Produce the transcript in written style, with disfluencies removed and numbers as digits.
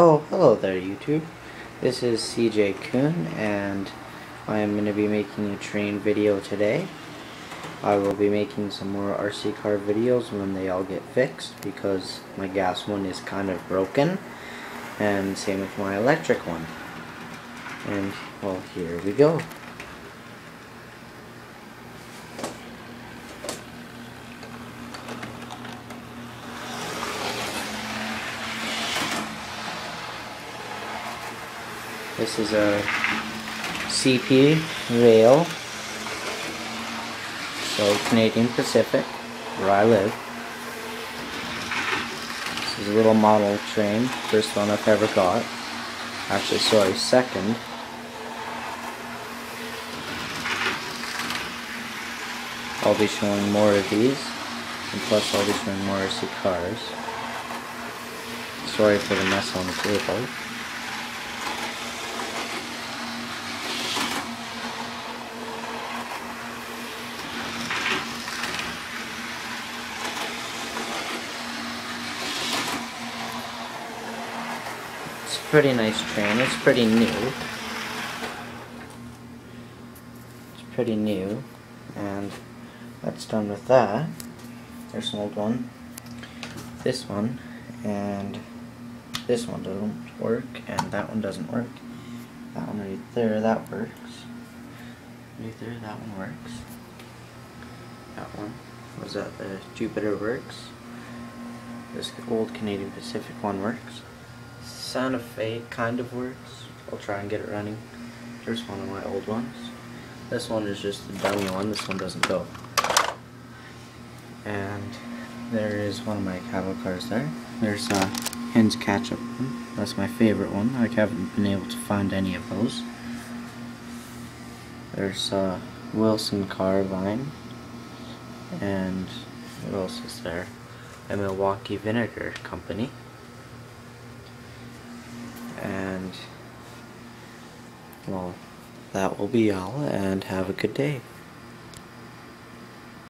Oh, hello there YouTube. This is CJ Kuhn and I am going to be making a train video today. I will be making some more RC car videos when they all get fixed because my gas one is kind of broken, and same with my electric one. And well, here we go. This is a CP rail, so Canadian Pacific, where I live. This is a little model train, first one I've ever got. Actually, sorry, second. I'll be showing more of these, and plus I'll be showing more RC cars. Sorry for the mess on the table. It's a pretty nice train. It's pretty new. It's pretty new, and that's done with that. There's an old one. This one, and this one doesn't work, and that one doesn't work. That one right there, that works. Right there, that one works. That one was that the Jupiter works. This old Canadian Pacific one works. Santa Fe kind of works. I'll try and get it running. Here's one of my old ones. This one is just a dummy one. This one doesn't go. And there is one of my cattle cars there. There's a Hens Ketchup one. That's my favorite one. I haven't been able to find any of those. There's a Wilson Carbine. And what else is there? A Milwaukee Vinegar Company. And well, that will be all, and have a good day.